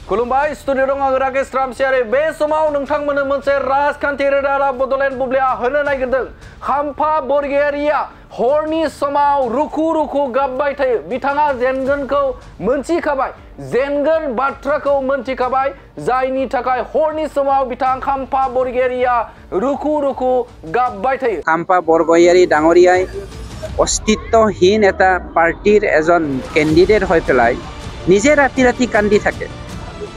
खुलुमबाय स्टुडिअ दं आं राकेश रामसियारि बे समाव नोंथांमोननो मोनसे राजखान्थि रादाब बड'लेण्ड बुब्लिया होनो नागिरदों खाम्फा बरगयारिया हरनि समाव रुखु रुखु गाबबाय थायो बिथाङा जेनगोनखौ मोनथिखाबाय जेनगोन बाथ्राखौ मोनथिखाबाय जायनि थाखाय हरनि समाव बिथां खाम्फा बरगयारिया रुखु रुखु गाबबाय थायो खाम्फा बरगयारि डाঙৰীয়াই अस्तित्वहीन এটা পাৰ্টিৰ এজন কেণ্ডিডেট হৈ পেলাই নিজে ৰাতি ৰাতি কান্দি থাকে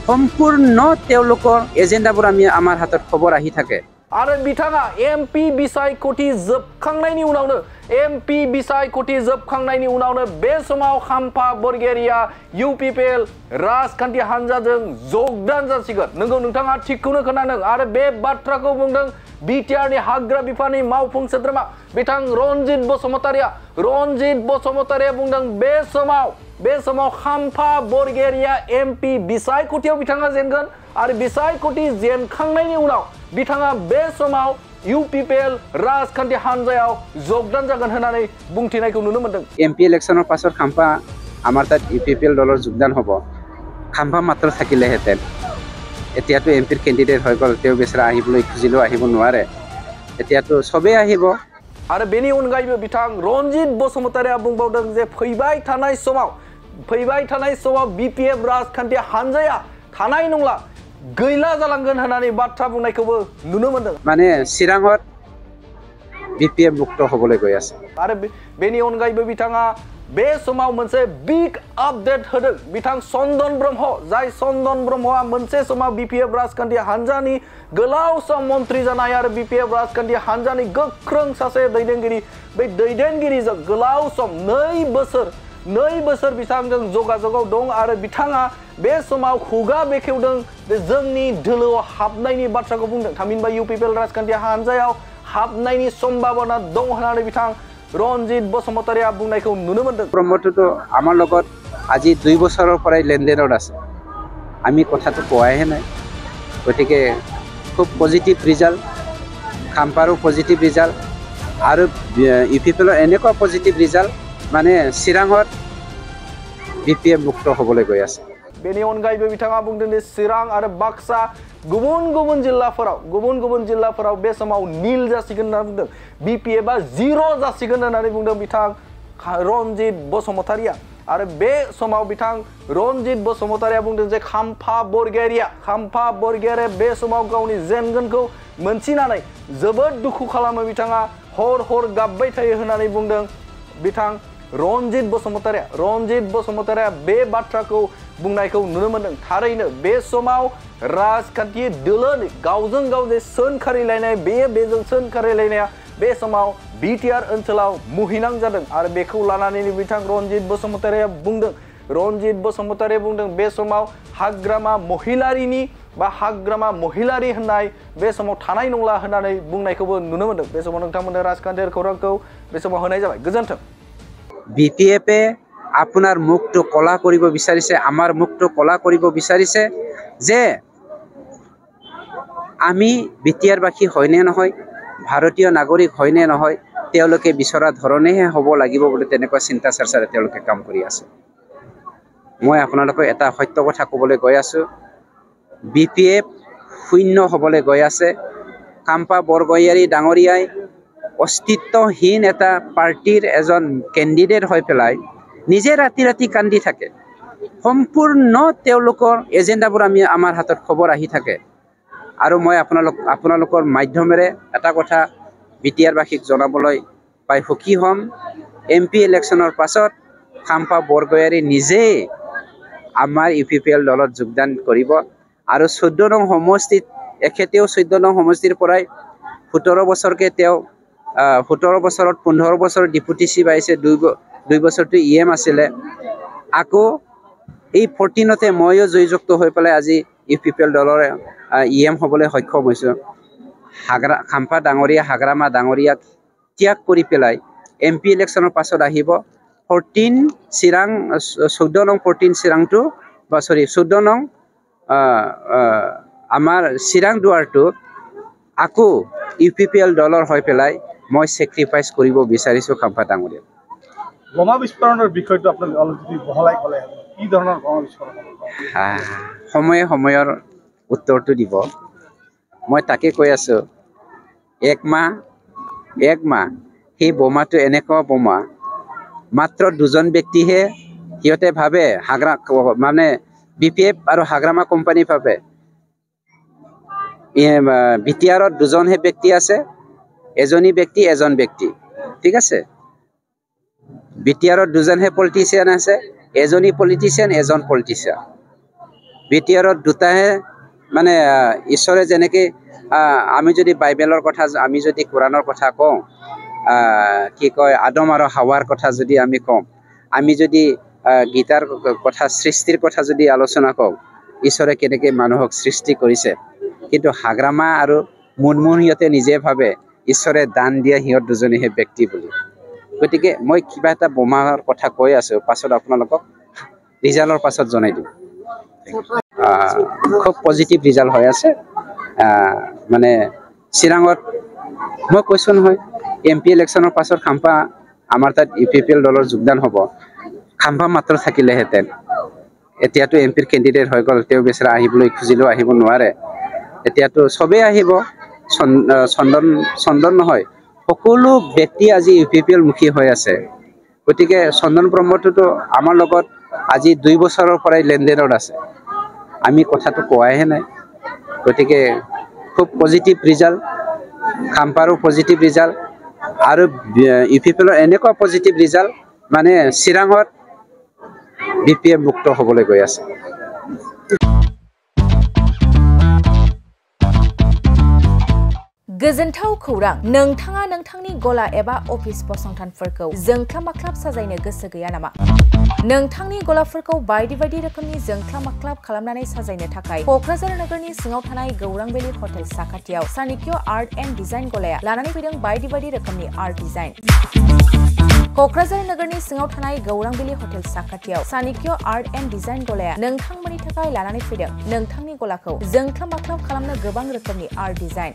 সম্পূৰ্ণ তেওঁলোকৰ এজেন্ডাবোৰ আমাৰ হাতত খবৰ আহি থাকে आरो बिथाङा एमपि बिसायख'थि जोबखांनायनि उनावनो एमपि बिसायख'थि जोबखांनायनि उनावनो बे समाव खाम्फा बरगयारिया इउपिपिएल राजखान्थि हान्जाजों जगदान जासिगोन नंगौ नोंथाङा थिगखौनो खोनादों आरो बे बाथ्राखौ बुंदों बिटिआरनि हाग्रा बिफाननि मावफुं सोद्रोमा बिथां रनजित बसुमतारिया बुंदों बे समाव खाम्फा बरगयारिया एमपि बिसायख'थियाव बिथाङा जेनगोन आरो बिसायख'थि जेनखांनायनि उनाव बिथाङा बे समाव इउपिपिएल राजखान्थि हान्जायाव जगदान जागोन होननानै बुंथिनायखौ नुनो मोनदों एमपि इलेक्शনৰ পাছত খাম্পা আমাৰ তাত ইউপিপিএল দলৰ যোগদান হ'ব খাম্পা মাত্ৰ থাকিলেহেঁতেন এতিয়াতো এমপিৰ কেণ্ডিডেট হৈ গ'ল তেওঁ বেচৰা আহিবলৈ খুজিলেও আহিব নোৱাৰে এতিয়াতো সবেই আহিব आरो बेनि अनगायैबो बिथां रनजित बसुमतारिया बुंबावदों जे फैबाय थानाय समाव बिपिएफ राजखान्थि हान्जाया थानाय नंला गैला जालांगोन होननानै बाथ्रा बुंनायखौबो नुनो मोनदों माने चिराङत बिपिएफ मुक्त হ'বলৈ गৈ আছে आरो बेनि अनगायैबो बिथाङा बे समाव मोनसे बिग आपडेट होदों बिथां चन्दन ब्रह्म जाय चन्दन ब्रह्मआ मोनसे समाव बिपिएफ राजखान्थि हान्जानि गोलाव सम मन्त्रि जानाय आरो बिपिएफ राजखान्थि हान्जानि गोख्रों सासे दैदेनगिरि बे दैदेनगिरिजों गोलाव सम 2 बोसोर बिथांजों जगाजगाव दं आरो बिथाङा बे समाव खुगा बेखेवदों जे जोंनि दोलोआव हाबनायनि बाथ्राखौ बुंदों थामहिनबा इउपिपिएल राजखान्थि हान्जायाव हाबनायनि सम्भावना दं होननानै बिथां रनजित बसुमतारिया बुंनायखौ नुनो मोनदों ब्रह्मটোতো আমাৰ লগত আজি 2 বছৰৰ পৰাই লেনদেনত আছে আমি কথাটো কোৱাহে নাই গতিকে খুব পজিটিভ ৰিজাল্ট খাম্পাৰো পজিটিভ ৰিজাল্ট আৰু ইউপিপিএলৰ এনেকুৱা পজিটিভ ৰিজাল্ট মানে চিৰাঙত বিপিএফ মুক্ত হ'বলৈ গৈ আছে बेनि अनगायैबो बिथाङा बुंदों जे चिरां आरो बाक्सा गुबुन गुबुन जिल्लाफोराव बे समाव नील जासिगोन होनना बुंदों बिपिएफआ 0 जासिगोन होननानै बुंदों बिथां रनजित बसुमतारिया आरो बे समाव बिथां रनजित बसुमतारिया बुंदों जे खाम्फा बरगयारिया बे समाव गावनि जेनगोनखौ मोनथिनानै जोबोद दुखु खालामो बिथाङा हर गाबबाय थायो होननानै बुंदों बिथां रनजित बसुमतारिया बे बाथ्राखौ बुंनायखौ नुनो मोनदों थारैनो बे समाव राजखान्थि दोलोनि गावजों गाव जे सोंखारिलायनाय बेजों सोंखारिलायनाया बे समाव बिटिआर ओनसोलाव मुहिनां जादों आरो बेखौ लानानै बिथां रनजित बसुमतारिया बुंदों बे समाव हाग्रामा महिलारि होननाय बे समाव थानाय नंला होननानै बुंनायखौबो नुनो मोनदों बे समाव नोंथांमोननो राजखान्थियारि खौरांखौ बे समाव होनाय जाबाय गोजोन्थों বিপিএফে আপোনাৰ মুখটো কলা কৰিব বিচাৰিছে আমাৰ মুখটো কলা কৰিব বিচাৰিছে যে আমি বিটিআৰবাসী হয়নে নহয় ভাৰতীয় নাগৰিক হয়নে নহয় তেওঁলোকে বিচৰা ধৰণেহে হ'ব লাগিব বুলি তেনেকুৱা চিন্তা চৰ্চাৰে তেওঁলোকে কাম কৰি আছে মই আপোনালোকক এটা সত্য কথা ক'বলৈ গৈ আছো বিপিএফ শূন্য হ'বলৈ গৈ আছে খাম্পা বৰগয়াৰি ডাঙৰীয়াই अस्तित्वहीन এটা পাৰ্টিৰ এজন কেণ্ডিডেট হৈ পেলাই নিজে ৰাতি ৰাতি কান্দি থাকে সম্পূৰ্ণ তেওঁলোকৰ এজেন্ডাবোৰ আমাৰ হাতত খবৰ আহি থাকে আৰু মই আপোনালোকৰ মাধ্যমেৰে এটা কথা বিটিআৰবাসীক জনাবলৈ পাই সুখী হ'ম এমপি ইলেকশ্যনৰ পাছত খাম্পা বৰগয়াৰি নিজে আমাৰ ইউপিপিএল দলত যোগদান কৰিব আৰু 14 নং সমষ্টিত এখেতেও 14 নং সমষ্টিৰ পৰাই 17 বছৰকে তেওঁ 17 বছৰত 15 বছৰ ডিপুটি চিফ আহিছে 2 বছৰটো ইএম আছিলে আকৌ এই 14তে ময়ো জয়যুক্ত হৈ পেলাই আজি ইউপিপিএল দলৰ ইএম হ'বলৈ সক্ষম হৈছোঁ খাম্পা ডাঙৰীয়া হাগ্ৰামা ডাঙৰীয়াক ত্যাগ কৰি পেলাই এমপি ইলেকশ্যনৰ পাছত আহিব 14 চিৰাং 14 নং 14 চিৰাংটো 14 নং আমাৰ চিৰাং দুৱাৰটো আকৌ ইউপিপিএল দলৰ হৈ পেলাই মই সেক্ৰিফাইস কৰিব বিচাৰিছো খাম্পা ডাঙৰীয়া বোমা বিস্ফোৰণৰ বিষয়টো আপোনাক অলপ বহলাই ক'লে কি ধৰণৰ বোমা বিস্ফোৰণ সময়ে সময়ৰ উত্তৰটো দিব মই তাকে কৈ আছো এক মাহ সেই বোমাটো এনেকুৱা বোমা মাত্ৰ দুজন ব্যক্তিহে সিহঁতে ভাবে হাগৰা মানে বিপিএফ আৰু হাগ্ৰামা কোম্পানী ভাবে বিটিআৰত দুজনহে ব্যক্তি আছে এজন ব্যক্তি ঠিক আছে বিটিআৰত দুজনহে পলিটিচিয়ান আছে এজন পলিটিচিয়ান বিটিআৰত দুটাহে মানে ঈশ্বৰে যেনেকৈ আমি যদি বাইবেলৰ কথা আমি যদি কোৰাণৰ কথা কওঁ কি কয় আদম আৰু হাৱাৰ কথা যদি আমি কওঁ আমি যদি গীতাৰ কথা সৃষ্টিৰ কথা যদি আলোচনা কওঁ ঈশ্বৰে কেনেকৈ মানুহক সৃষ্টি কৰিছে কিন্তু হাগ্ৰামা আৰু মুনমুন সিহঁতে নিজে ভাবে ঈশ্বৰে দান দিয়া সিহঁত দুজনেহে ব্যক্তি বুলি গতিকে মই কিবা এটা বোমাৰ কথা কৈ আছো পাছত আপোনালোকক ৰিজাল্টৰ পাছত জনাই দিম খুব পজিটিভ ৰিজাল্ট হৈ আছে মানে চিৰাঙত মই কৈছো নহয় এমপি ইলেকশ্যনৰ পাছত খাম্পা আমাৰ তাত ইউপিপিএল দলৰ যোগদান হ'ব খাম্পা মাত্ৰ থাকিলেহেঁতেন এতিয়াতো এমপিৰ কেণ্ডিডেট হৈ গ'ল তেওঁ বেচেৰা আহিবলৈ খুজিলেও আহিব নোৱাৰে এতিয়াতো সবেই আহিব চন্দন নহয় সকলো ব্যক্তি আজি ইউপিপিএল মুখী হৈ আছে গতিকে চন্দন ব্ৰহ্মটোতো আমাৰ লগত আজি 2 বছৰৰ পৰাই লেনদেনত আছে আমি কথাটো কোৱাহে নাই গতিকে খুব পজিটিভ ৰিজাল্ট খাম্পাৰো পজিটিভ ৰিজাল্ট আৰু ইউপিপিএলৰ এনেকুৱা পজিটিভ ৰিজাল্ট মানে চিৰাঙত বিপিএফ মুক্ত হ'বলৈ গৈ আছে गोजोनथाव खौरां नोंथाङा नोंथांनि गला एबा अफिस फसंथानफोरखौ जोंख्लाब माख्लाब साजायनो गोसो गैया नामा नोंथांनि गलाफोरखौ बायदि रोखोमनि जोंख्लाब माख्लाब खालामनानै साजायनो थाखाय क'क्राझार नोगोरनि सिङाव थानाय गौरांभेली हटेल साखाथियाव चाणक्य आर्ट एन्ड डिजाइन गलाया लानानै फैदों बायदि रोखोमनि आर्ट डिजाइन क'क्राझार नोगोरनि सिङाव थानाय गौरांभेली हटेल साखाथियाव चाणक्य आर्ट एन्ड डिजाइन गलाया नोंथांमोननि थाखाय लानानै फैदों नोंथांनि गलाखौ जोंख्लाब माख्लाब खालामनो गोबां रोखोमनि आर्ट डिजाइन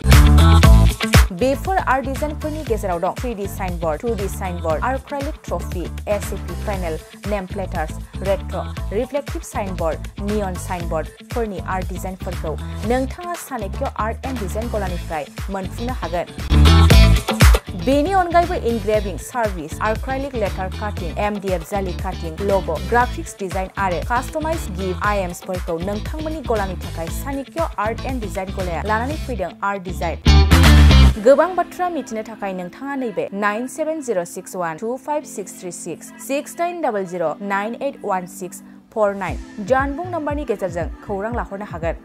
बेफोर आर्ट डिजाइनफोरनि गेजेराव दं 3D signboard 2D signboard acrylic trophy ACP panel name प्लेटार्स रेट्रो रिफ्लेक्टिव साइनबोर्ड नियन साइनबोर्डफोरनि आर्ट डिजाइनफोरखौ नोंथाङा चाणक्य आर्ट एन्ड डिजाइन गलानिफ्राय मोनफुंनो हागोन बेनि अनगायैबो engraving service acrylic letter cutting MDF जाली काटिंग लोगो ग्राफिक्स डिजाइन आरो कास्टमाइज गिफ्ट आइएम्सफोरखौ नोंथांमोननि गलानि थाखाय चाणक्य आर्ट एन्ड डिजाइन गलाया लानानै फैदों आर्ट डिजाइन गोबां बाथ्रा मिथिनो थाखाय नोंथाङा नैबे 9706125636 6800981649 जानबुं नम्बरनि गेजेरजों खौरां लाहरनो हागोन